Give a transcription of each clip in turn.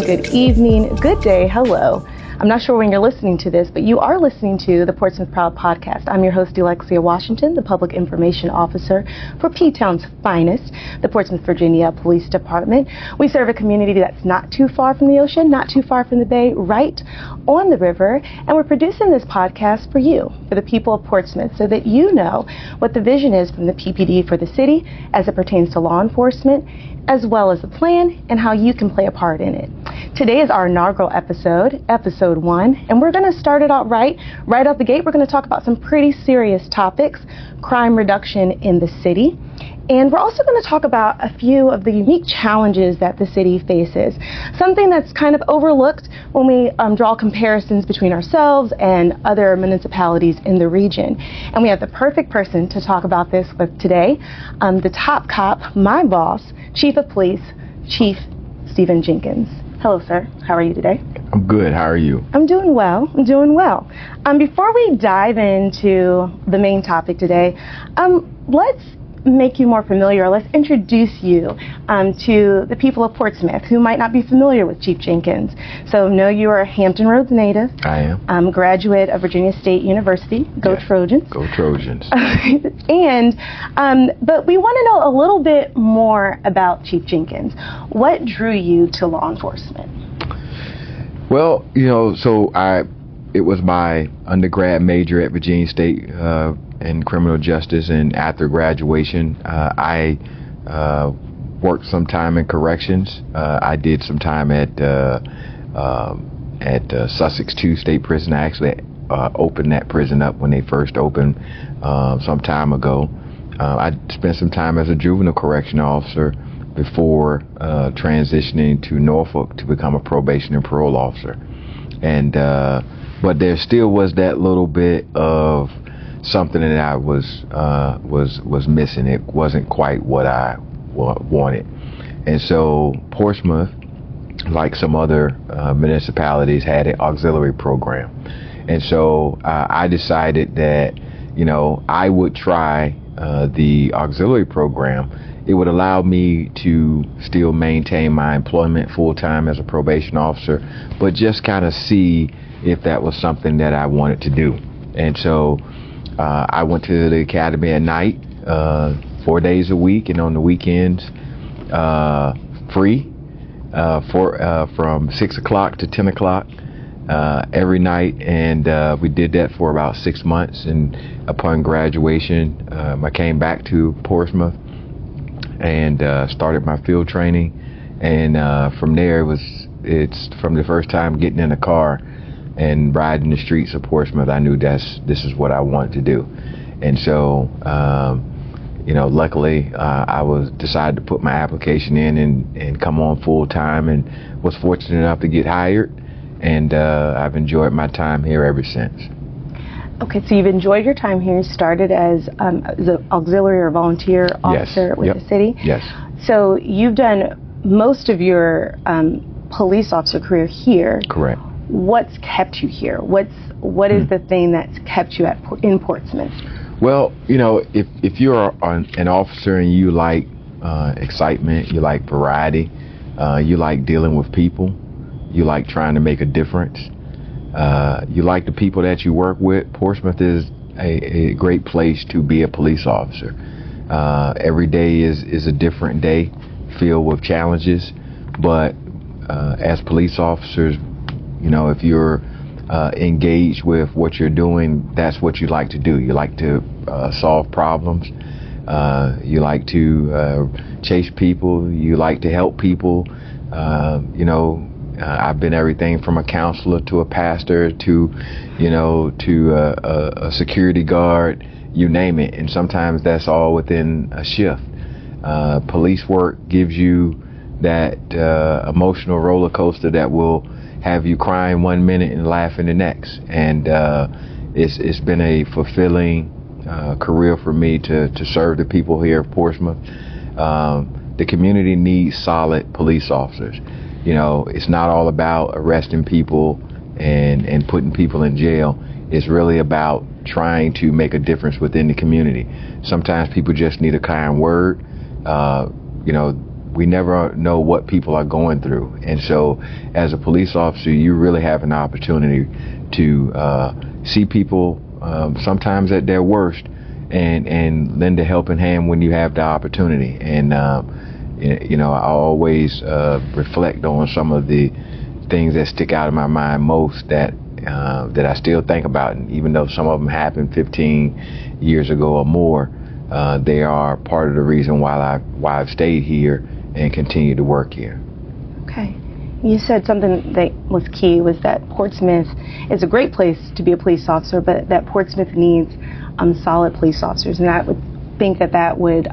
good evening, good day, hello. I'm not sure when you're listening to this, but you are listening to the Portsmouth Proud podcast. I'm your host, Alexia Washington, the Public Information Officer for P-Town's finest, the Portsmouth, Virginia Police Department. We serve a community that's not too far from the ocean, not too far from the bay, right on the river. And we're producing this podcast for you, for the people of Portsmouth, so that you know what the vision is from the PPD for the city as it pertains to law enforcement, as well as the plan and how you can play a part in it. Today is our inaugural episode, episode 1, and we're going to start it out right out the gate. We're going to talk about some pretty serious topics, crime reduction in the city, and we're also going to talk about a few of the unique challenges that the city faces, something that's kind of overlooked when we draw comparisons between ourselves and other municipalities in the region. And we have the perfect person to talk about this with today, the top cop, my boss, Chief of Police, Chief Stephen Jenkins. Hello, sir. How are you today? I'm good. How are you? I'm doing well. Before we dive into the main topic today, let's make you more familiar. Let's introduce you to the people of Portsmouth who might not be familiar with Chief Jenkins. So, know you are a Hampton Roads native. I am. I'm a graduate of Virginia State University. Go Yes. Trojans. Go Trojans. But we want to know a little bit more about Chief Jenkins. What drew you to law enforcement? Well, it was my undergrad major at Virginia State in criminal justice, and after graduation, I worked some time in corrections. I did some time at Sussex 2 State Prison. I actually opened that prison up when they first opened some time ago. I spent some time as a juvenile correction officer before transitioning to Norfolk to become a probation and parole officer. And but there still was that little bit of something that I was missing. It wasn't quite what I wanted. And so Portsmouth, like some other municipalities, had an auxiliary program. And so I decided that, I would try the auxiliary program. It would allow me to still maintain my employment full-time as a probation officer, but just kind of see if that was something that I wanted to do. And so I went to the academy at night, 4 days a week, and on the weekends, free, from 6 o'clock to 10 o'clock every night. And we did that for about 6 months. And upon graduation, I came back to Portsmouth and started my field training. And from there, it's from the first time getting in a car and riding the streets of Portsmouth, I knew this is what I wanted to do. And so, luckily, I decided to put my application in and come on full time, and was fortunate enough to get hired. And I've enjoyed my time here ever since. Okay, so you've enjoyed your time here. You started as an auxiliary or volunteer officer with the city. Yes. So you've done most of your police officer career here. Correct. What's kept you here? What is the thing that's kept you in Portsmouth? Well, if you're an officer and you like excitement, you like variety, you like dealing with people, you like trying to make a difference, you like the people that you work with, Portsmouth is a great place to be a police officer. Every day is a different day filled with challenges, but as police officers, if you're engaged with what you're doing, that's what you like to do. You like to solve problems. You like to chase people. You like to help people. I've been everything from a counselor to a pastor to a security guard, you name it. And sometimes that's all within a shift. Police work gives you that emotional roller coaster that will have you crying 1 minute and laughing the next. And it's been a fulfilling career for me to serve the people here of Portsmouth. The community needs solid police officers. It's not all about arresting people and putting people in jail. It's really about trying to make a difference within the community. Sometimes people just need a kind word. we never know what people are going through. And so as a police officer, you really have an opportunity to see people sometimes at their worst and lend a helping hand when you have the opportunity. And I always reflect on some of the things that stick out in my mind most that I still think about, and even though some of them happened 15 years ago or more, they are part of the reason why I've stayed here and continue to work here. Okay. You said something that was key, was that Portsmouth is a great place to be a police officer, but that Portsmouth needs solid police officers, and I would think that would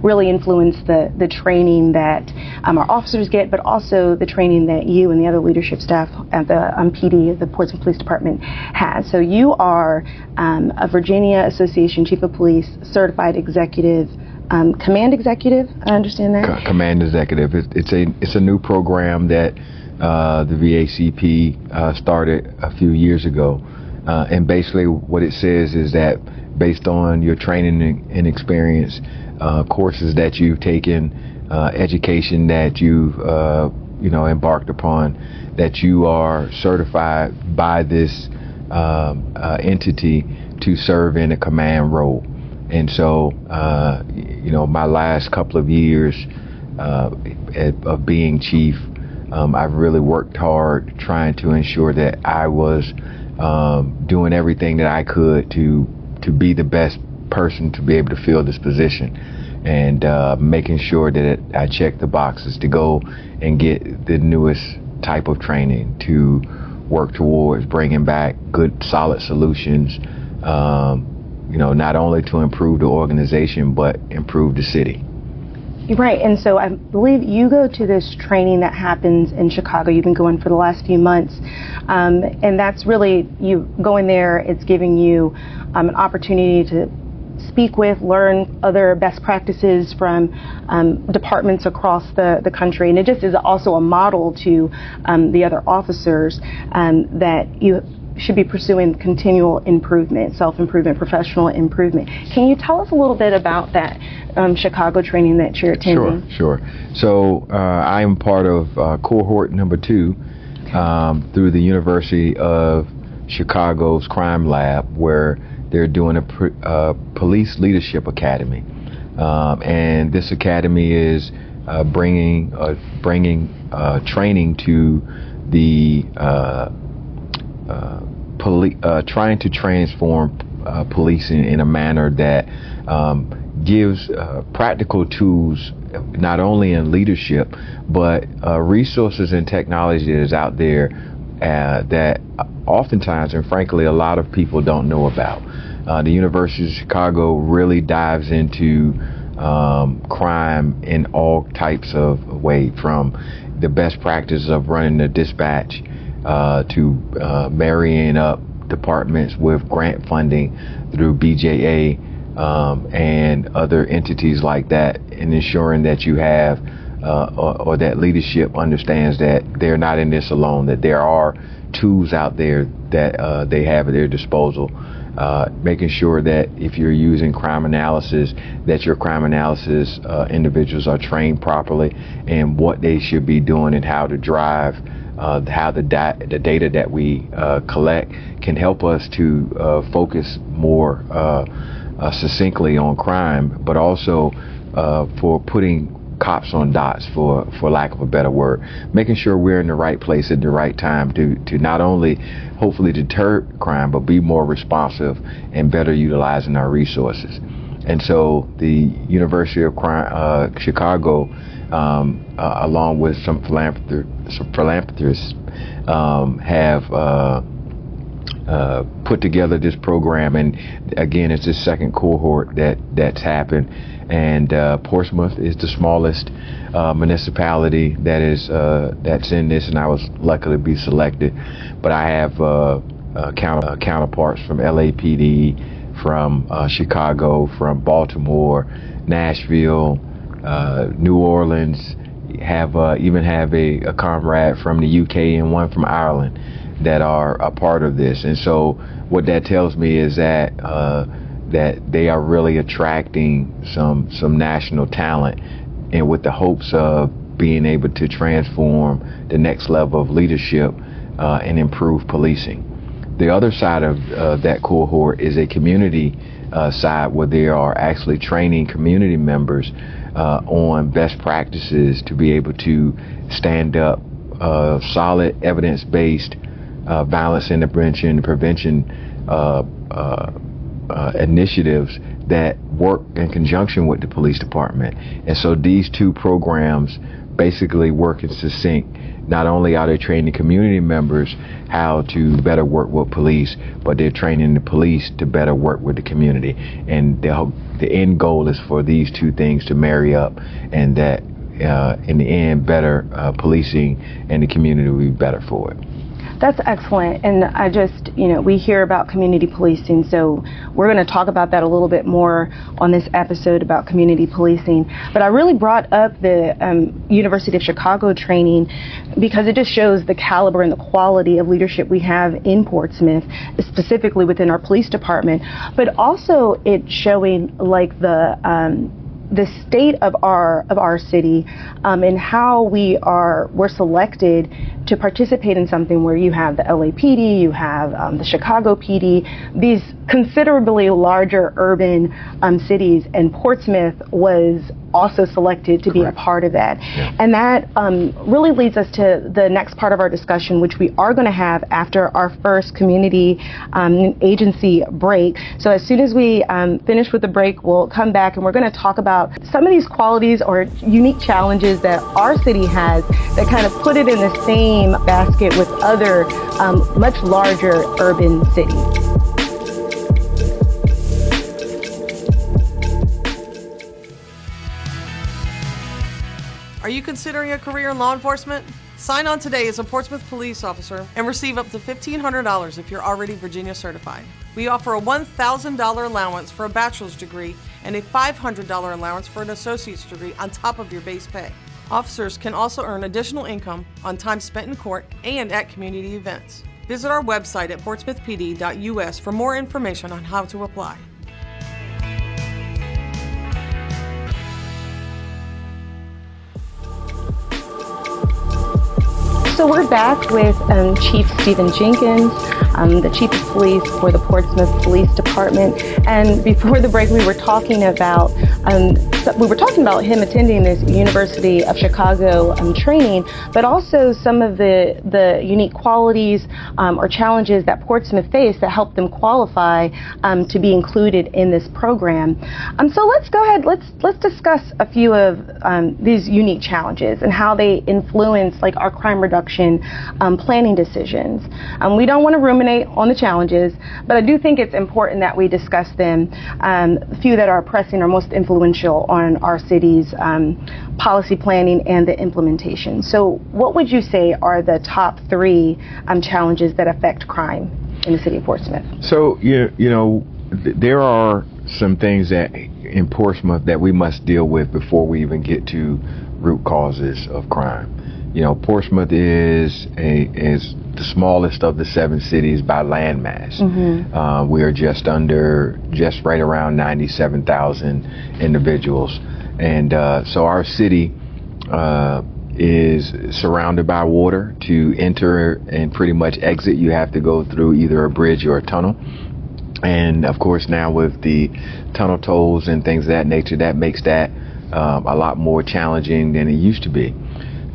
really influence the training that our officers get, but also the training that you and the other leadership staff at the PD, the Portsmouth Police Department, has. So you are a Virginia Association Chief of Police certified executive, command executive. I understand that. Command executive. It's a new program that the VACP started a few years ago, and basically what it says is that based on your training and experience, courses that you've taken, education that you've embarked upon, that you are certified by this entity to serve in a command role. And so, my last couple of years of being chief, I've really worked hard trying to ensure that I was doing everything that I could to be the best person to be able to fill this position, and making sure that I check the boxes to go and get the newest type of training to work towards bringing back good, solid solutions, not only to improve the organization, but improve the city. Right, and so I believe you go to this training that happens in Chicago. You've been going for the last few months, and that's really, you going there, it's giving you an opportunity to speak with, learn other best practices from departments across the country, and it just is also a model to the other officers that you should be pursuing continual improvement, self-improvement, professional improvement. Can you tell us a little bit about that Chicago training that you're attending? Sure. So I am part of cohort number 2 through the University of Chicago's Crime Lab, where they're doing a police leadership academy, and this academy is bringing training to the trying to transform policing in a manner that gives practical tools, not only in leadership, but resources and technology that is out there that oftentimes, and frankly, a lot of people don't know about. The University of Chicago really dives into crime in all types of ways, from the best practices of running a dispatch to marrying up departments with grant funding through BJA and other entities like that, and ensuring that you have or that leadership understands that they're not in this alone, that there are tools out there that they have at their disposal. Making sure that if you're using crime analysis, that your crime analysis individuals are trained properly and what they should be doing and how to drive, how the data that we collect can help us to focus more succinctly on crime, but also for putting cops on dots, for lack of a better word, making sure we're in the right place at the right time to not only hopefully deter crime, but be more responsive and better utilizing our resources. And so the University of Chicago, along with some philanthropists, have put together this program, and again, it's the second cohort that's happened. And Portsmouth is the smallest municipality that's in this, and I was lucky to be selected. But I have counterparts from LAPD, from Chicago, from Baltimore, Nashville, New Orleans. Even have a comrade from the UK and one from Ireland that are a part of this. And so what that tells me is that that they are really attracting some national talent and with the hopes of being able to transform the next level of leadership and improve policing. The other side of that cohort is a community side where they are actually training community members on best practices to be able to stand up solid evidence-based violence intervention and prevention initiatives that work in conjunction with the police department. And so these two programs basically work in sync. Not only are they training community members how to better work with police, but they're training the police to better work with the community. And the end goal is for these two things to marry up, and that in the end, better policing and the community will be better for it. That's excellent. And I just, we hear about community policing, so we're going to talk about that a little bit more on this episode about community policing. But I really brought up the University of Chicago training because it just shows the caliber and the quality of leadership we have in Portsmouth, specifically within our police department, but also it's showing like the state of our city and how we're selected to participate in something where you have the LAPD, you have the Chicago PD, these considerably larger urban cities, and Portsmouth was also selected to be a part of that. Yeah. And that really leads us to the next part of our discussion, which we are going to have after our first community agency break. So as soon as we finish with the break, we'll come back and we're going to talk about some of these qualities or unique challenges that our city has that kind of put it in the same basket with other much larger urban cities. Are you considering a career in law enforcement? Sign on today as a Portsmouth police officer and receive up to $1,500 if you're already Virginia certified. We offer a $1,000 allowance for a bachelor's degree and a $500 allowance for an associate's degree on top of your base pay. Officers can also earn additional income on time spent in court and at community events. Visit our website at portsmouthpd.us for more information on how to apply. So we're back with Chief Stephen Jenkins, the Chief of Police for the Portsmouth Police Department. And before the break, we were talking about him attending this University of Chicago training, but also some of the unique qualities or challenges that Portsmouth faced that helped them qualify to be included in this program. So let's go ahead. Let's discuss a few of these unique challenges and how they influence like our crime reduction planning decisions. We don't want to ruminate on the challenges, but I do think it's important that we discuss them, a few that are pressing or most influential on our city's policy planning and the implementation. So what would you say are the top three challenges that affect crime in the city of Portsmouth? So, there are some things that in Portsmouth that we must deal with before we even get to root causes of crime. Portsmouth is the smallest of the 7 cities by land mass. Mm-hmm. We are just right around 97,000 individuals. And so our city is surrounded by water. To enter and pretty much exit, you have to go through either a bridge or a tunnel. And of course, now with the tunnel tolls and things of that nature, that makes that a lot more challenging than it used to be.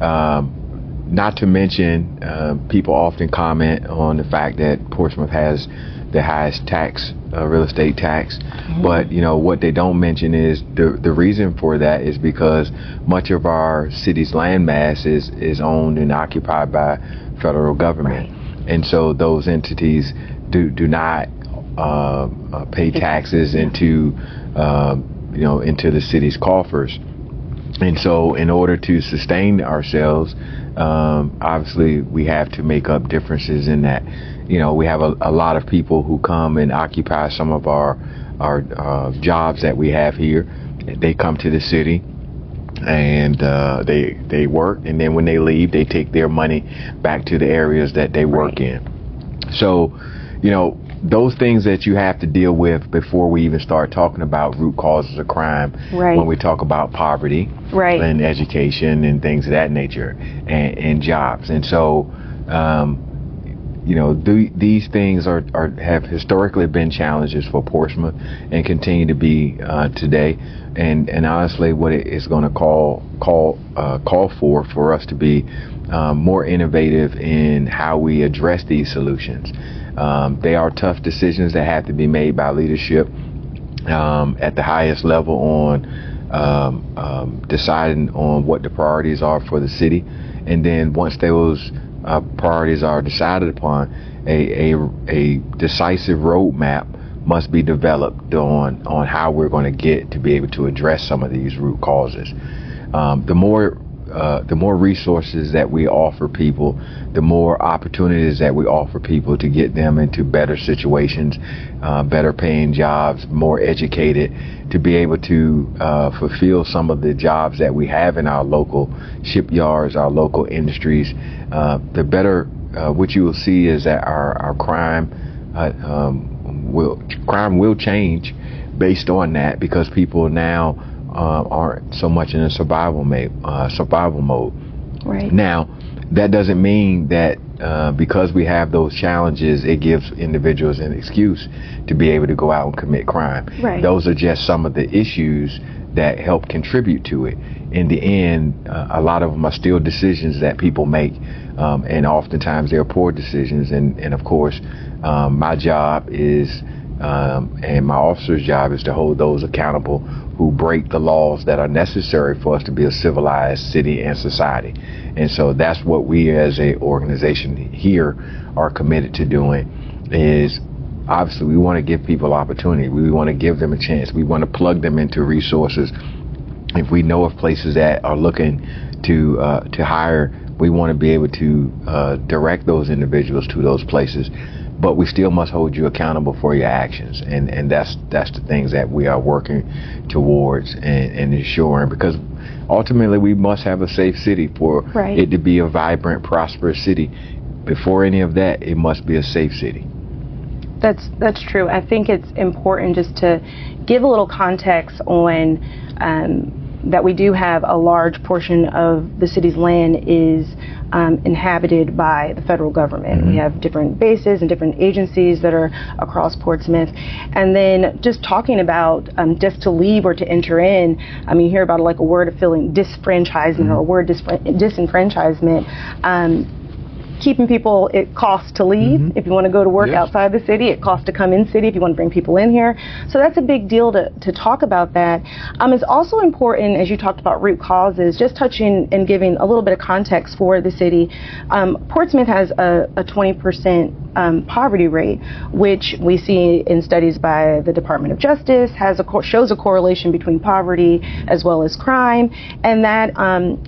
Not to mention, people often comment on the fact that Portsmouth has the highest real estate tax. Mm-hmm. But what they don't mention is the reason for that is because much of our city's land mass is owned and occupied by federal government, right. And so those entities do not pay taxes into the city's coffers. And so in order to sustain ourselves, obviously we have to make up differences in that. We have a lot of people who come and occupy some of our jobs that we have here. They come to the city and they work, and then when they leave, they take their money back to the areas that they work in. So, those things that you have to deal with before we even start talking about root causes of crime. Right. When we talk about poverty, right, and education and things of that nature, and jobs. And so, these things have historically been challenges for Portsmouth and continue to be today. And honestly, what it is going to call for us to be more innovative in how we address these solutions. They are tough decisions that have to be made by leadership at the highest level on deciding on what the priorities are for the city. And then once those priorities are decided upon, a decisive roadmap must be developed on how we're going to get to be able to address some of these root causes. The more resources that we offer people, the more opportunities that we offer people to get them into better situations, better paying jobs, more educated, to be able to fulfill some of the jobs that we have in our local shipyards, our local industries. The better what you will see is that our crime will change based on that, because people now aren't so much in a survival mode. right. Now, that doesn't mean that because we have those challenges, it gives individuals an excuse to be able to go out and commit crime. Right. Those are just some of the issues that help contribute to it. In the end, a lot of them are still decisions that people make, and oftentimes they're poor decisions. And of course, my job is, and my officer's job is to hold those accountable who break the laws that are necessary for us to be a civilized city and society. And so that's what we as a organization here are committed to doing. Is obviously we want to give people opportunity. We want to give them a chance. We want to plug them into resources. If we know of places that are looking to hire, we want to be able to direct those individuals to those places. But we still must hold you accountable for your actions, and that's the things that we are working towards and ensuring, because ultimately we must have a safe city for Right. it to be a vibrant, prosperous city. Before any of that, it must be a safe city. That's true. I think it's important just to give a little context on that we do have a large portion of the city's land is inhabited by the federal government. Mm-hmm. We have different bases and different agencies that are across Portsmouth. And then just talking about just to leave or to enter in, I mean, you hear about like a word of feeling disfranchisement, mm-hmm. or a word disenfranchisement. Keeping people, it costs to leave. Mm-hmm. If you want to go to work Yes. outside the city, it costs to come in city if you want to bring people in here. So that's a big deal to talk about that. It's also important, as you talked about root causes, just touching and giving a little bit of context for the city. Portsmouth has a 20% poverty rate, which we see in studies by the Department of Justice, shows a correlation between poverty as well as crime, and that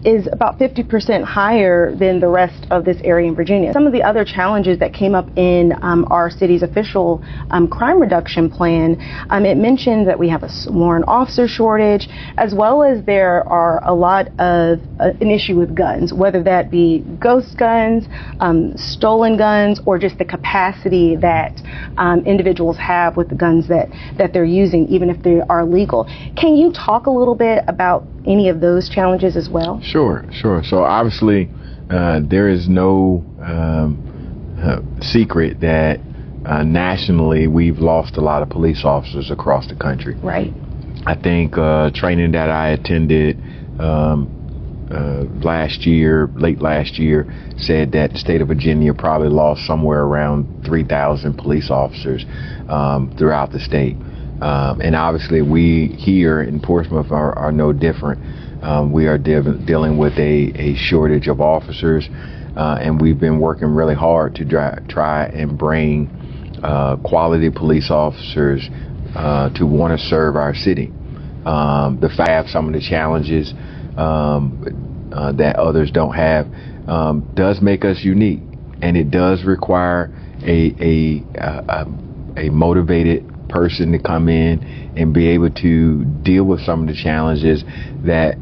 is about 50% higher than the rest of this area in Virginia. Some of the other challenges that came up in our city's official crime reduction plan, it mentioned that we have a warrant officer shortage, as well as there are a lot of an issue with guns, whether that be ghost guns, stolen guns, or just the capacity that individuals have with the guns that they're using, even if they are legal. Can you talk a little bit about any of those challenges as well? Sure. So obviously, there is no secret that nationally we've lost a lot of police officers across the country. Right. I think training that I attended late last year, said that the state of Virginia probably lost somewhere around 3,000 police officers throughout the state. And obviously we here in Portsmouth are no different. We are dealing with a shortage of officers, and we've been working really hard to try and bring quality police officers to want to serve our city. The fact have some of the challenges that others don't have does make us unique, and it does require a motivated person to come in and be able to deal with some of the challenges that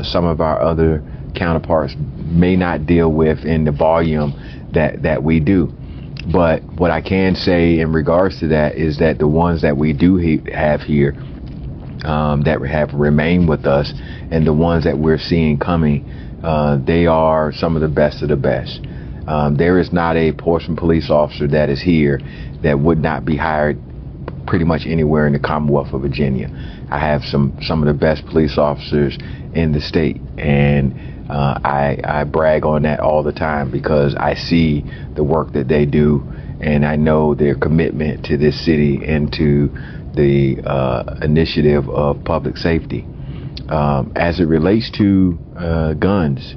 some of our other counterparts may not deal with in the volume that we do. But what I can say in regards to that is that the ones that we do have here that have remained with us, and the ones that we're seeing coming, they are some of the best of the best. There is not a Portsmouth police officer that is here that would not be hired pretty much anywhere in the Commonwealth of Virginia. I have some of the best police officers in the state, and I brag on that all the time because I see the work that they do, and I know their commitment to this city and to the initiative of public safety. As it relates to guns,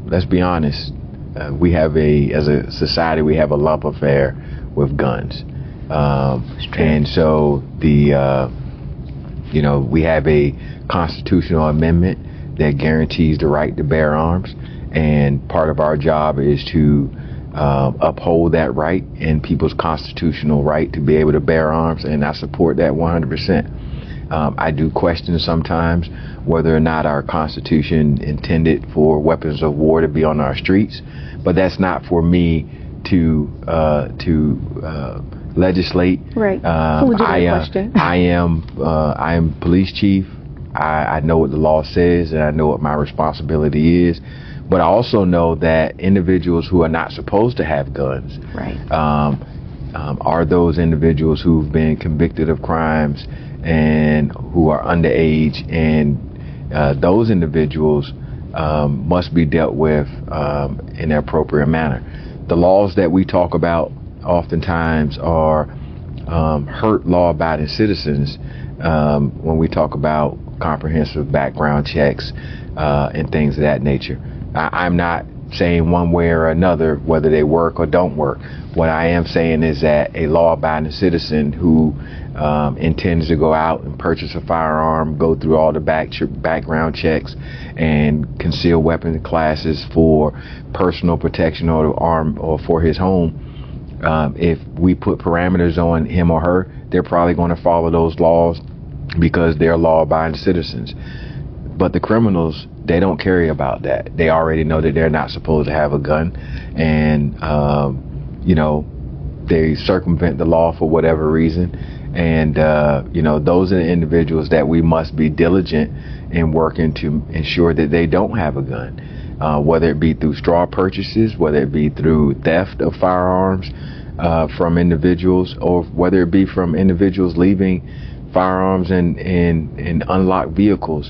let's be honest, as a society, we have a love affair with guns. And so we have a constitutional amendment that guarantees the right to bear arms, and part of our job is to uphold that right and people's constitutional right to be able to bear arms, and I support that 100%. I do question sometimes whether or not our Constitution intended for weapons of war to be on our streets, but that's not for me to legislate. Right. Question. I am police chief. I know what the law says, and I know what my responsibility is. But I also know that individuals who are not supposed to have guns, right, are those individuals who've been convicted of crimes and who are underage, and those individuals must be dealt with in an appropriate manner. The laws that we talk about oftentimes are hurt law-abiding citizens when we talk about comprehensive background checks and things of that nature. I'm not saying one way or another whether they work or don't work. What I am saying is that a law-abiding citizen who intends to go out and purchase a firearm, go through all the background checks and concealed weapons classes for personal protection or arm or for his home, if we put parameters on him or her, they're probably going to follow those laws because they're law-abiding citizens. But the criminals, they don't care about that. They already know that they're not supposed to have a gun, and they circumvent the law for whatever reason. And those are the individuals that we must be diligent in working to ensure that they don't have a gun, whether it be through straw purchases, whether it be through theft of firearms from individuals, or whether it be from individuals leaving firearms in unlocked vehicles.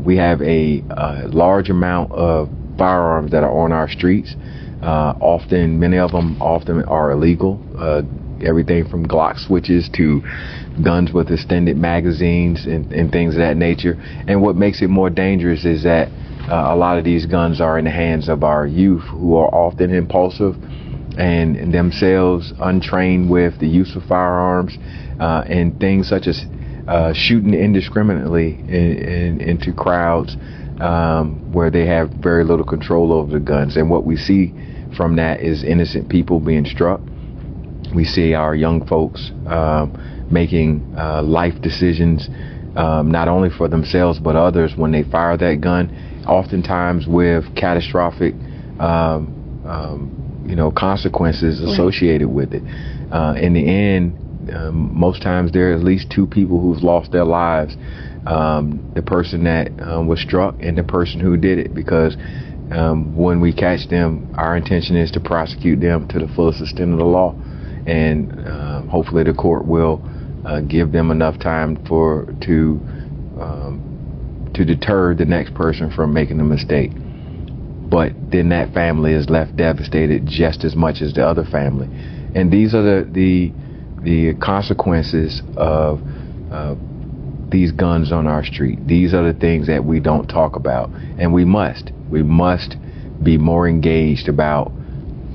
We have a large amount of firearms that are on our streets. Many of them are illegal. Everything from Glock switches to guns with extended magazines and things of that nature. And what makes it more dangerous is that a lot of these guns are in the hands of our youth, who are often impulsive and themselves untrained with the use of firearms, and things such as shooting indiscriminately into crowds where they have very little control over the guns. And what we see from that is innocent people being struck. We see our young folks making life decisions, not only for themselves but others, when they fire that gun, oftentimes with catastrophic consequences associated with it. In the end, most times there are at least two people who've lost their lives, the person that was struck and the person who did it, because when we catch them, our intention is to prosecute them to the fullest extent of the law, and hopefully the court will give them enough time to deter the next person from making a mistake. But then that family is left devastated just as much as the other family. And these are the consequences of these guns on our street. These are the things that we don't talk about, and we must be more engaged about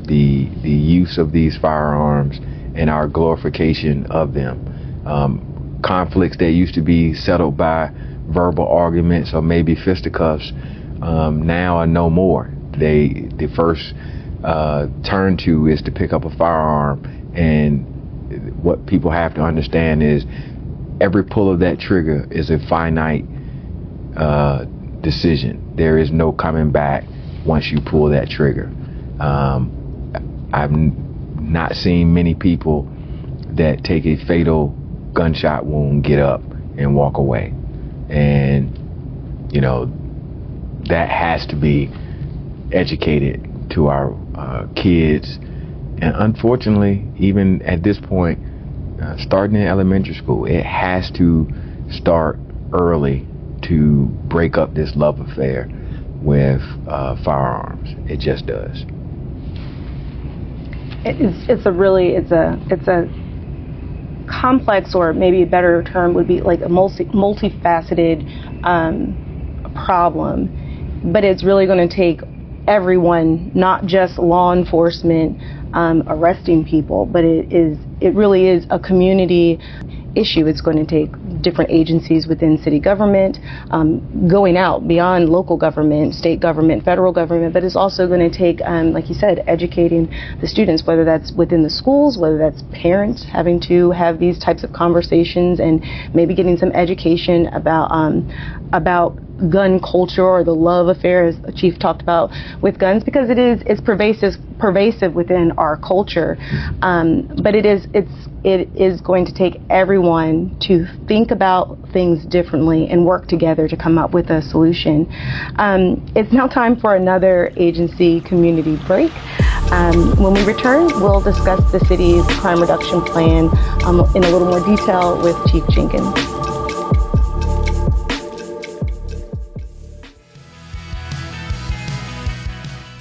the use of these firearms and our glorification of them. Conflicts that used to be settled by verbal arguments or maybe fisticuffs now are no more. The first turn to is to pick up a firearm, and what people have to understand is every pull of that trigger is a finite decision. There is no coming back once you pull that trigger. I've not seen many people that take a fatal gunshot wound get up and walk away. And, you know, that has to be educated to our kids. And unfortunately, even at this point, starting in elementary school, it has to start early to break up this love affair with firearms. It just does. It's a complex, or maybe a better term would be like a multifaceted problem, but it's really going to take everyone, not just law enforcement arresting people, but it really is a community issue. It's going to take different agencies within city government, going out beyond local government, state government, federal government, but it's also going to take, like you said, educating the students, whether that's within the schools, whether that's parents having to have these types of conversations, and maybe getting some education about gun culture, or the love affair, as the chief talked about, with guns, because it's pervasive within our culture. But it is going to take everyone to think about things differently and work together to come up with a solution. It's now time for another agency community break. When we return, we'll discuss the city's crime reduction plan in a little more detail with Chief Jenkins.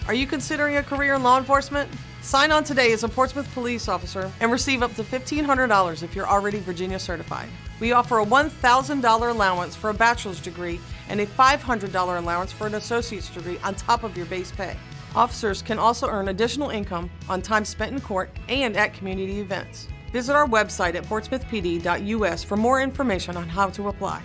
Are you considering a career in law enforcement? Sign on today as a Portsmouth police officer and receive up to $1,500 if you're already Virginia certified. We offer a $1,000 allowance for a bachelor's degree and a $500 allowance for an associate's degree on top of your base pay. Officers can also earn additional income on time spent in court and at community events. Visit our website at portsmouthpd.us for more information on how to apply.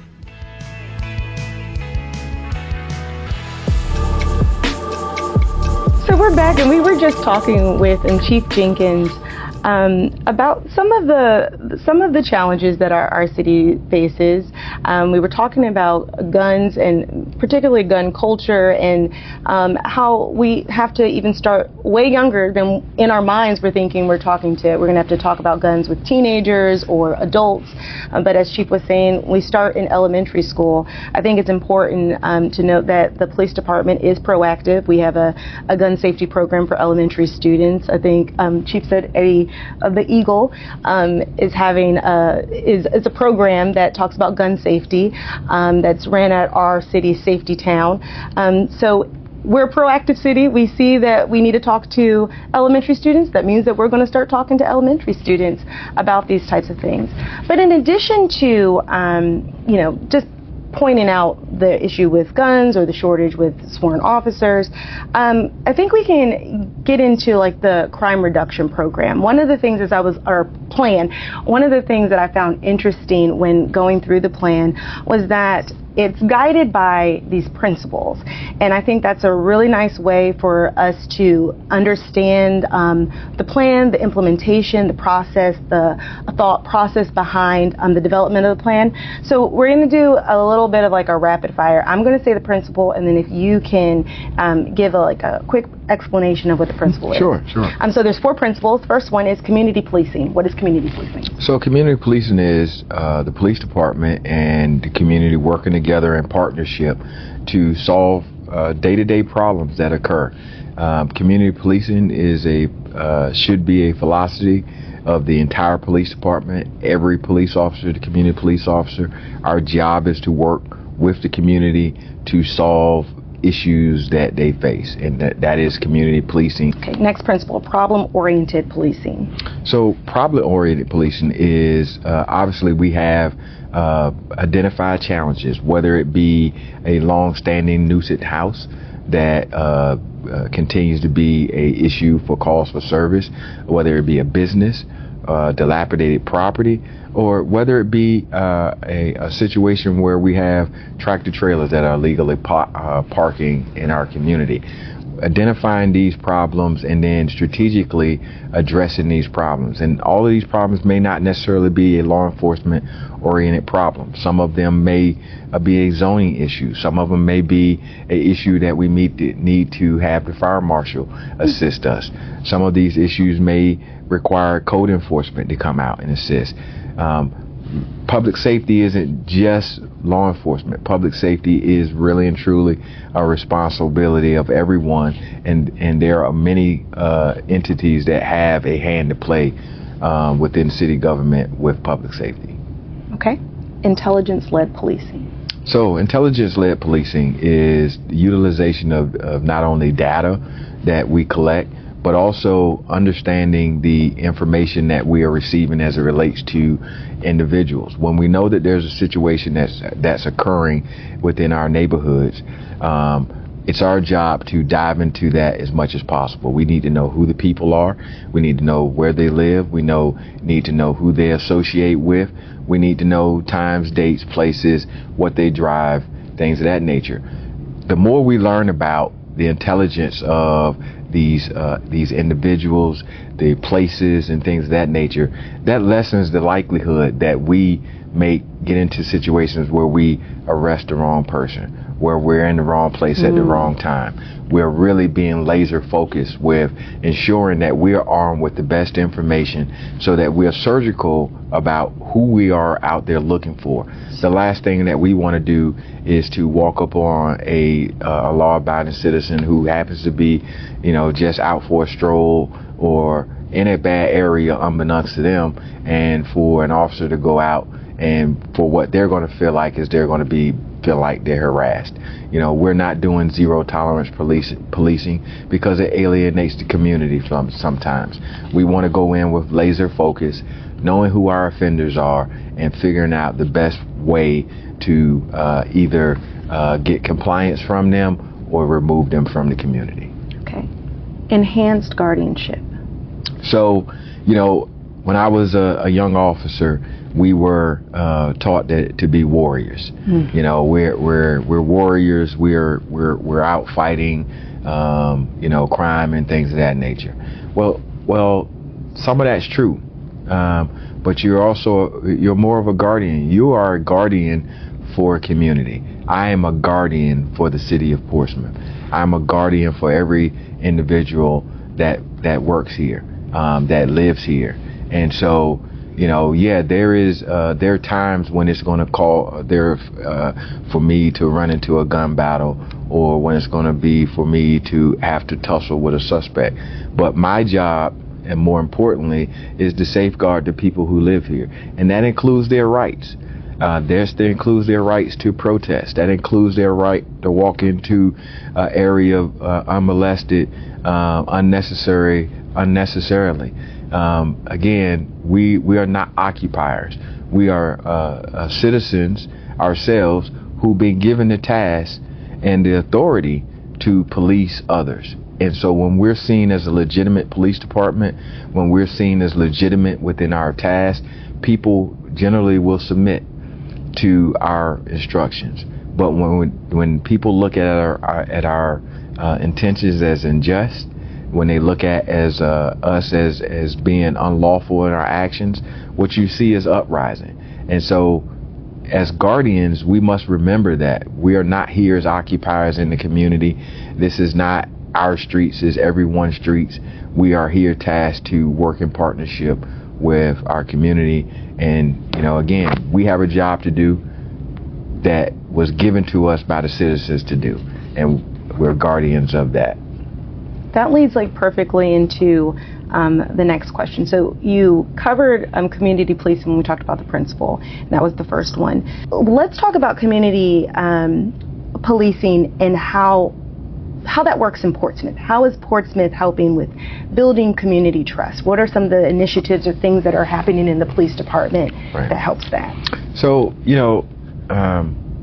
So we're back, and we were just talking with Chief Jenkins about some of the challenges that our city faces. We were talking about guns, and particularly gun culture, and how we have to even start way younger than in our minds. We're thinking we're going to have to talk about guns with teenagers or adults. But as Chief was saying, we start in elementary school. I think it's important to note that the police department is proactive. We have a gun safety program for elementary students. I think Chief said the Eagle is having is a program that talks about gun safety that's ran at our city's safety town. So we're a proactive city. We see that we need to talk to elementary students. That means that we're going to start talking to elementary students about these types of things. But in addition to just pointing out the issue with guns or the shortage with sworn officers, I think we can get into like the crime reduction program. One of the things one of the things that I found interesting when going through the plan was that it's guided by these principles. And I think that's a really nice way for us to understand the plan, the implementation, the process, the thought process behind the development of the plan. So we're going to do a little bit of like a rapid fire. I'm going to say the principle, and then if you can give a quick explanation of what the principle is. Sure. So there's 4 principles. First one is community policing. What is community policing? So community policing is the police department and the community working together in partnership to solve day-to-day problems that occur. Community policing should be a philosophy of the entire police department. Every police officer, the community police officer, our job is to work with the community to solve issues that they face, and that is community policing. Okay, next principle, problem-oriented policing. So problem-oriented policing is obviously we have identified challenges, whether it be a long-standing nuisance house that continues to be a issue for calls for service, whether it be a business, dilapidated property, or whether it be a situation where we have tractor trailers that are illegally parking in our community. identifying these problems and then strategically addressing these problems. And all of these problems may not necessarily be a law enforcement oriented problem. Some of them may be a zoning issue. Some of them may be an issue that we need to have the fire marshal assist us. Some of these issues may require code enforcement to come out and assist. Public safety isn't just law enforcement. Public safety is really and truly a responsibility of everyone, and there are many entities that have a hand to play within city government with public safety. Okay. Intelligence-led policing. So intelligence-led policing is the utilization of not only data that we collect, but also understanding the information that we are receiving as it relates to individuals. When we know that there's a situation that's occurring within our neighborhoods, it's our job to dive into that as much as possible. We need to know who the people are. We need to know where they live. We need to know who they associate with. We need to know times, dates, places, what they drive, things of that nature. The more we learn about the intelligence of these individuals, the places and things of that nature, that lessens the likelihood that we may get into situations where we arrest the wrong person, where we're in the wrong place at the wrong time. We're really being laser focused with ensuring that we're armed with the best information so that we're surgical about who we are out there looking for. The last thing that we want to do is to walk up on a law-abiding citizen who happens to be, just out for a stroll or in a bad area unbeknownst to them, and for an officer to go out and for what they're going to feel like is they're going to feel like they're harassed. We're not doing zero tolerance policing because it alienates the community sometimes. We want to go in with laser focus, knowing who our offenders are and figuring out the best way to either get compliance from them or remove them from the community. Okay. Enhanced guardianship. So, when I was a young officer, we were taught to be warriors. We're warriors. We're out fighting, crime and things of that nature. Well, some of that's true, but you're more of a guardian. You are a guardian for a community. I am a guardian for the city of Portsmouth. I'm a guardian for every individual that works here, that lives here, and so. There are times when it's going to call for me to run into a gun battle, or when it's going to be for me to have to tussle with a suspect. But my job, and more importantly, is to safeguard the people who live here, and that includes their rights. That includes their rights to protest. That includes their right to walk into an area unmolested, unnecessarily. Again, we are not occupiers. We are citizens ourselves who've been given the task and the authority to police others. And so when we're seen as a legitimate police department, when we're seen as legitimate within our task, people generally will submit to our instructions. But when people look at our intentions as unjust, when they look at us as being unlawful in our actions, what you see is uprising. And so as guardians, we must remember that we are not here as occupiers in the community. This is not our streets, it's everyone's streets. We are here tasked to work in partnership with our community. And, again, we have a job to do that was given to us by the citizens to do. And we're guardians of that. That leads perfectly into the next question. So you covered community policing when we talked about the principal, and that was the first one. Let's talk about community policing and how that works in Portsmouth. How is Portsmouth helping with building community trust? What are some of the initiatives or things that are happening in the police department that helps that? So,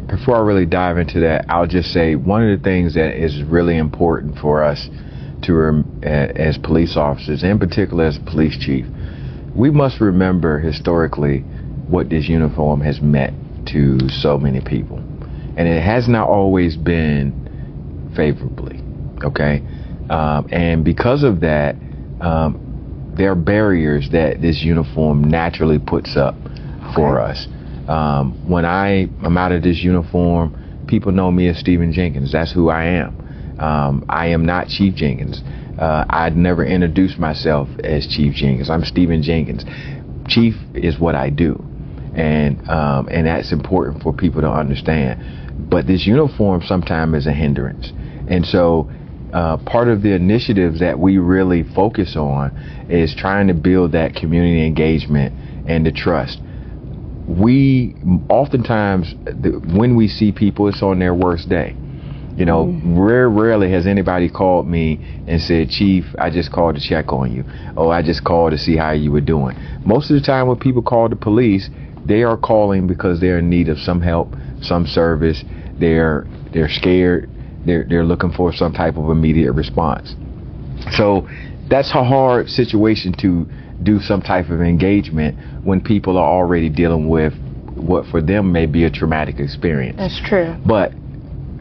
before I really dive into that, I'll just say one of the things that is really important for us as police officers, in particular as a police chief, we must remember historically what this uniform has meant to so many people. And it has not always been favorably, okay? And because of that, there are barriers that this uniform naturally puts up for us. When I am out of this uniform, people know me as Stephen Jenkins. That's who I am. I am not Chief Jenkins. I'd never introduced myself as Chief Jenkins. I'm Stephen Jenkins. Chief is what I do, and that's important for people to understand. But this uniform sometimes is a hindrance, and so part of the initiatives that we really focus on is trying to build that community engagement and the trust. We oftentimes, when we see people, it's on their worst day. You know, rarely has anybody called me and said, Chief, I just called to check on you. Oh, I just called to see how you were doing. Most of the time when people call the police, they are calling because they're in need of some help, some service. They're scared. They're looking for some type of immediate response. So that's a hard situation to do some type of engagement when people are already dealing with what for them may be a traumatic experience. That's true. But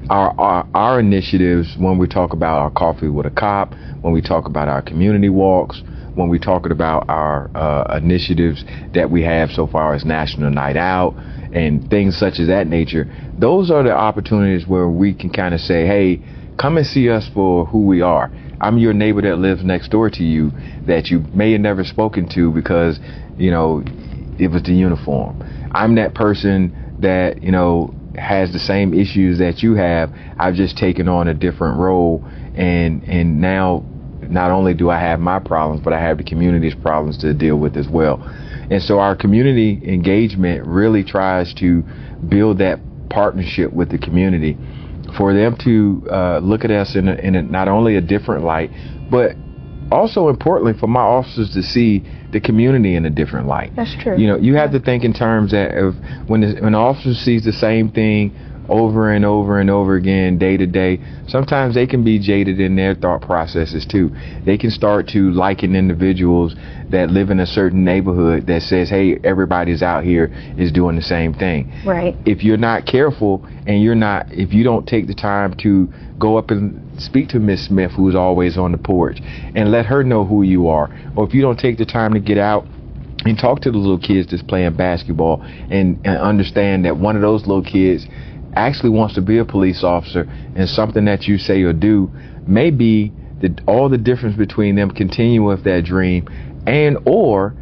our initiatives, when we talk about our Coffee with a Cop, when we talk about our community walks, when we talk about our initiatives that we have so far as National Night Out and things such as that nature, those are the opportunities where we can kind of say, hey, come and see us for who we are. I'm your neighbor that lives next door to you that you may have never spoken to because, you know, it was the uniform. I'm that person that, you know, has the same issues that you have. I've just taken on a different role, and now not only do I have my problems, but I have the community's problems to deal with as well. And so our community engagement really tries to build that partnership with the community for them to look at us in a not only a different light, but also importantly for my officers to see the community in a different light. That's true. You know, you have to think in terms of when an officer sees the same thing over and over and over again, day to day, sometimes they can be jaded in their thought processes too. They can start to liken individuals that live in a certain neighborhood that says, hey, everybody's out here is doing the same thing. Right. If you're not careful and if you don't take the time to go up and speak to Miss Smith, who's always on the porch, and let her know who you are, or if you don't take the time to get out and talk to the little kids that's playing basketball and understand that one of those little kids actually wants to be a police officer, and something that you say or do may be all the difference between them continuing with that dream and or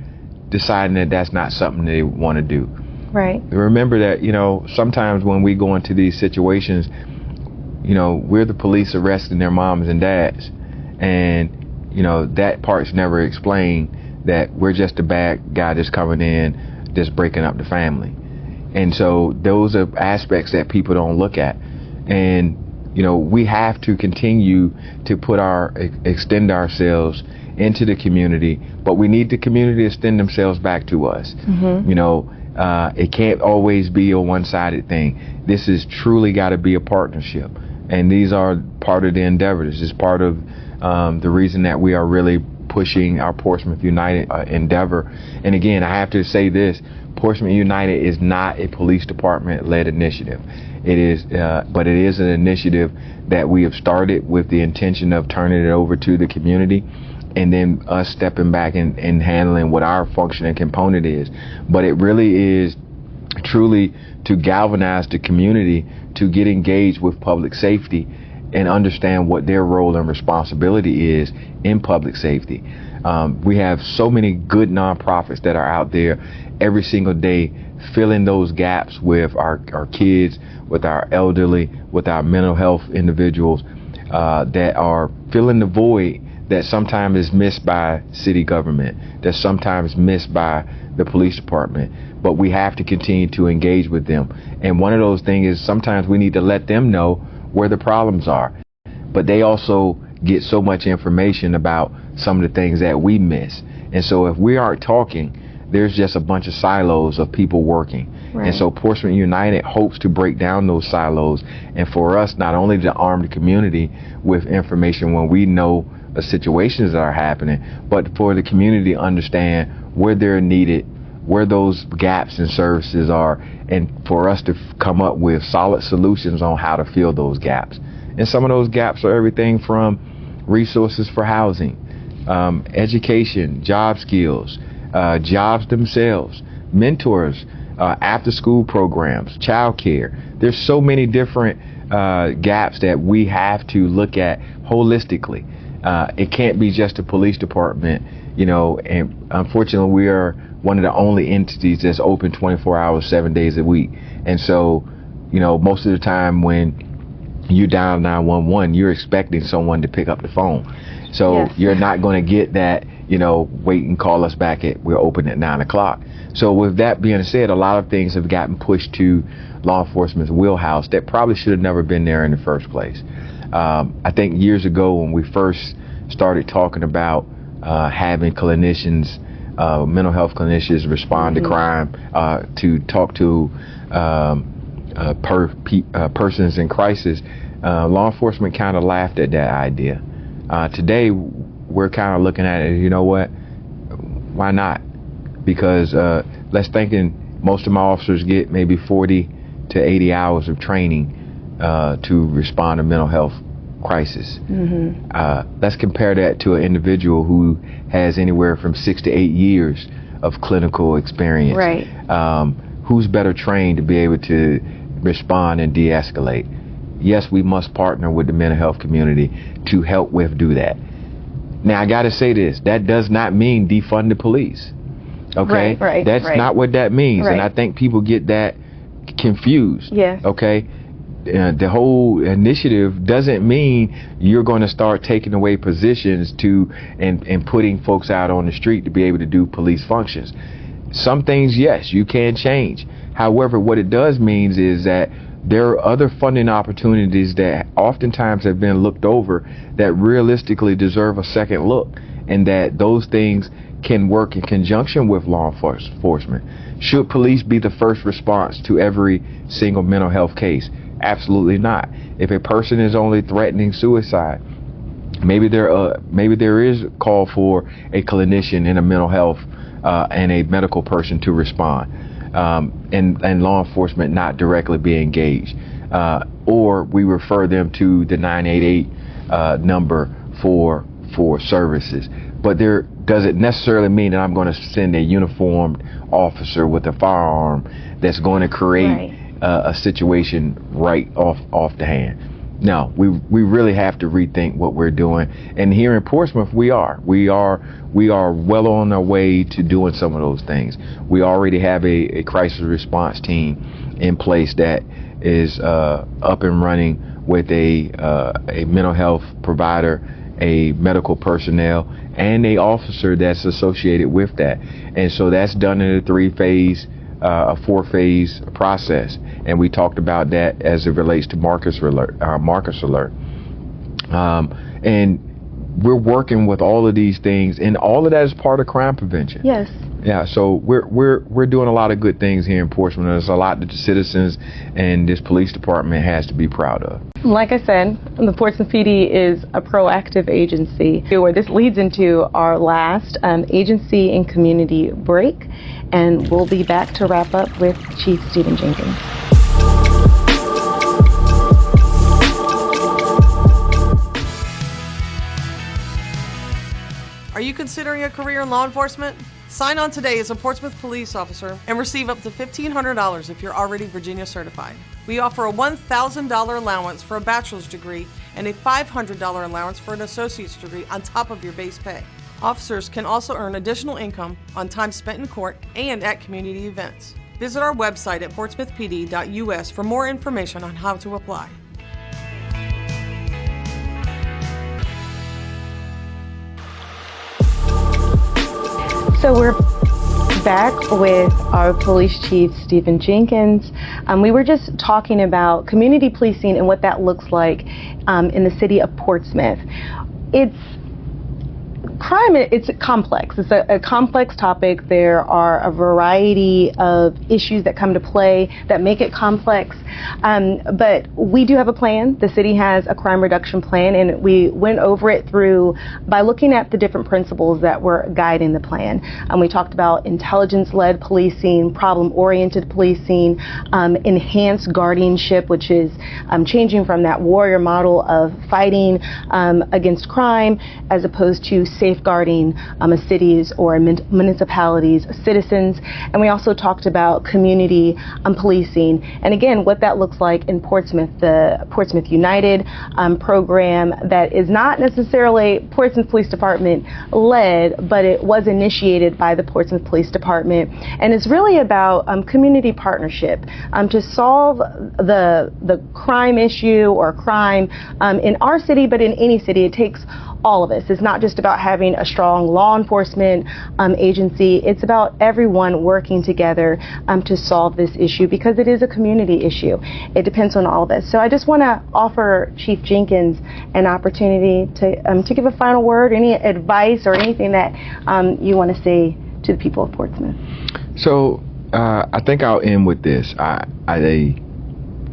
deciding that that's not something they want to do. Right. Remember that, you know, sometimes when we go into these situations, you know, we're the police arresting their moms and dads, and you know that part's never explained, that we're just a bad guy that's coming in, just breaking up the family. And so those are aspects that people don't look at. And, you know, we have to continue to extend ourselves into the community, but we need the community to extend themselves back to us. Mm-hmm. You know, it can't always be a one-sided thing. This is truly got to be a partnership. And these are part of the endeavor. This is part of the reason that we are really pushing our Portsmouth United endeavor. And again, I have to say this, Portsmouth United is not a police department-led initiative. It is, but it is an initiative that we have started with the intention of turning it over to the community, and then us stepping back and handling what our function and component is. But it really is truly to galvanize the community to get engaged with public safety and understand what their role and responsibility is in public safety. We have so many good nonprofits that are out there every single day filling those gaps with our kids, with our elderly, with our mental health individuals that are filling the void that sometimes is missed by city government, that's sometimes missed by the police department. But we have to continue to engage with them. And one of those things is sometimes we need to let them know where the problems are. But they also get so much information about some of the things that we miss. And so if we aren't talking, there's just a bunch of silos of people working. Right. And so Portsmouth United hopes to break down those silos, and for us not only to arm the community with information when we know the situations that are happening, but for the community to understand where they're needed, where those gaps in services are, and for us to come up with solid solutions on how to fill those gaps. And some of those gaps are everything from resources for housing, education, job skills, jobs themselves, mentors, after-school programs, childcare. There's so many different gaps that we have to look at holistically. It can't be just the police department, and unfortunately we are one of the only entities that's open 24 hours, 7 days a week. And so, most of the time when you dial 911, you're expecting someone to pick up the phone. So Yes. you're not going to get that, wait and call us back we're open at 9 o'clock. So with that being said, a lot of things have gotten pushed to law enforcement's wheelhouse that probably should have never been there in the first place. I think years ago when we first started talking about having clinicians, mental health clinicians respond to crime, to talk to persons in crisis, law enforcement kind of laughed at that idea. Today, we're kind of looking at it, why not? Because let's thinking most of my officers get maybe 40 to 80 hours of training to respond to mental health crisis. Let's compare that to an individual who has anywhere from 6 to 8 years of clinical experience. Right. Who's better trained to be able to respond and de-escalate? Yes, we must partner with the mental health community to help do that. Now, I got to say this. That does not mean defund the police. Okay? Right, That's not what that means. Right. And I think people get that confused. Yes. Okay? The whole initiative doesn't mean you're going to start taking away positions and putting folks out on the street to be able to do police functions. Some things, yes, you can change. However, what it does mean is that there are other funding opportunities that oftentimes have been looked over that realistically deserve a second look, and that those things can work in conjunction with law enforcement. Should police be the first response to every single mental health case? Absolutely not. If a person is only threatening suicide, maybe there is a call for a clinician in a mental health and a medical person to respond, and law enforcement not directly be engaged, or we refer them to the 988 number for services. But there doesn't necessarily mean that I'm going to send a uniformed officer with a firearm that's going to create a situation right off the hand. No, we really have to rethink what we're doing. And here in Portsmouth, we are well on our way to doing some of those things. We already have a crisis response team in place that is up and running with a mental health provider, a medical personnel, and a officer that's associated with that. And so that's done in a 4-phase process, and we talked about that as it relates to Marcus Alert. And we're working with all of these things, and all of that is part of crime prevention. Yes. Yeah, so we're doing a lot of good things here in Portsmouth. There's a lot that the citizens and this police department has to be proud of. Like I said, the Portsmouth PD is a proactive agency, where this leads into our last agency and community break, and we'll be back to wrap up with Chief Stephen Jenkins. Are you considering a career in law enforcement? Sign on today as a Portsmouth police officer and receive up to $1,500 if you're already Virginia certified. We offer a $1,000 allowance for a bachelor's degree and a $500 allowance for an associate's degree on top of your base pay. Officers can also earn additional income on time spent in court and at community events. Visit our website at portsmouthpd.us for more information on how to apply. So we're back with our police chief, Stephen Jenkins. We were just talking about community policing and what that looks like in the city of Portsmouth. It's crime, it's complex. It's a complex topic. There are a variety of issues that come to play that make it complex. But we do have a plan. The city has a crime reduction plan, and we went over it by looking at the different principles that were guiding the plan. We talked about intelligence-led policing, problem-oriented policing, enhanced guardianship, which is changing from that warrior model of fighting against crime as opposed to safeguarding a city's or municipalities' citizens. And we also talked about community policing, and again, what that looks like in Portsmouth, the Portsmouth United program that is not necessarily Portsmouth Police Department led, but it was initiated by the Portsmouth Police Department, and it's really about community partnership to solve the crime issue or crime in our city, but in any city. It takes all of us. It's not just about having a strong law enforcement agency. It's about everyone working together to solve this issue, because it is a community issue. It depends on all of us. So I just want to offer Chief Jenkins an opportunity to give a final word, any advice or anything that you want to say to the people of Portsmouth. So I think I'll end with this. I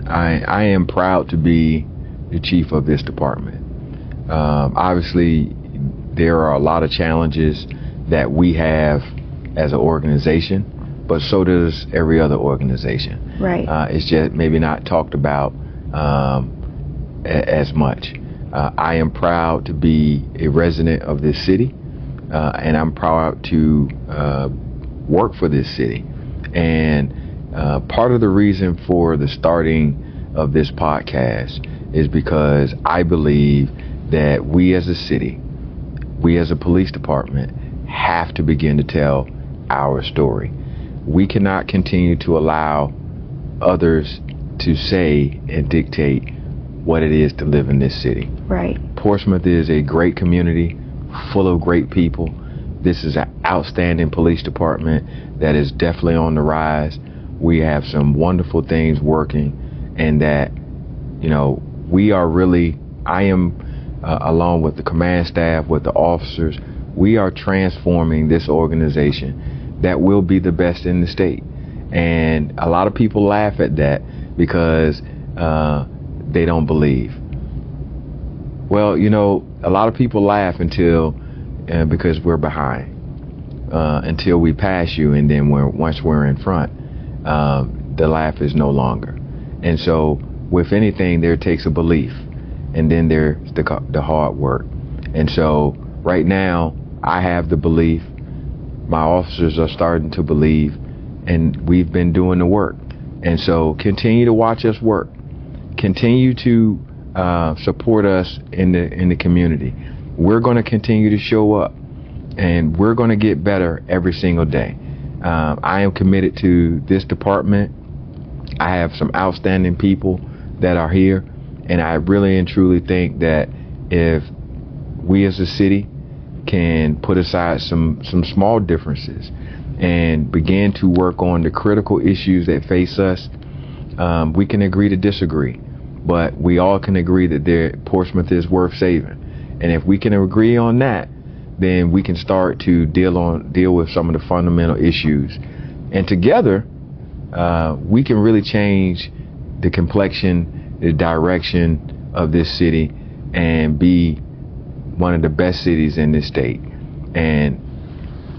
am proud to be the chief of this department. Obviously, there are a lot of challenges that we have as an organization, but so does every other organization. Right. It's just maybe not talked about as much. I am proud to be a resident of this city, and I'm proud to work for this city. And part of the reason for the starting of this podcast is because I believe that we as a city, we as a police department, have to begin to tell our story. We cannot continue to allow others to say and dictate what it is to live in this city. Right. Portsmouth is a great community, full of great people. This is an outstanding police department that is definitely on the rise. We have some wonderful things working, and that, we are really, I am, along with the command staff, with the officers, we are transforming this organization that will be the best in the state. And a lot of people laugh at that because they don't believe. Well, a lot of people laugh because we're behind, until we pass you, and then once we're in front, the laugh is no longer. And so, with anything, there takes a belief, and then there's the hard work. And so, right now, I have the belief. My officers are starting to believe, and we've been doing the work. And so, continue to watch us work. Continue to support us in the community. We're going to continue to show up, and we're going to get better every single day. I am committed to this department. I have some outstanding people that are here, and I really and truly think that if we as a city can put aside some small differences and begin to work on the critical issues that face us, we can agree to disagree, but we all can agree that Portsmouth is worth saving. And if we can agree on that, then we can start to deal with some of the fundamental issues, and together we can really change the complexion, the direction of this city, and be one of the best cities in this state. And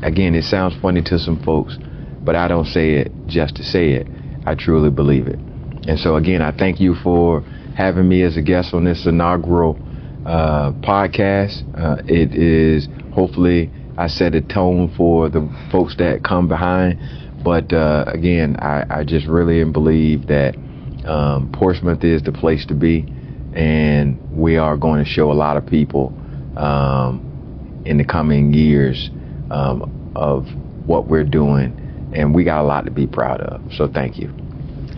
again, it sounds funny to some folks, but I don't say it just to say it. I truly believe it. And so again, I thank you for having me as a guest on this inaugural podcast. It is, hopefully, I set a tone for the folks that come behind. But again, I just really believe that Portsmouth is the place to be, and we are going to show a lot of people in the coming years of what we're doing, and we got a lot to be proud of. So thank you.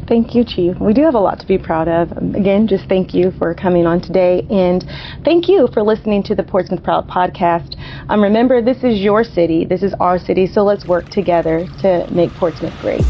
Thank you, Chief. We do have a lot to be proud of. Again, just thank you for coming on today, and thank you for listening to the Portsmouth Proud podcast. Remember, this is your city. This is our city, so let's work together to make Portsmouth great.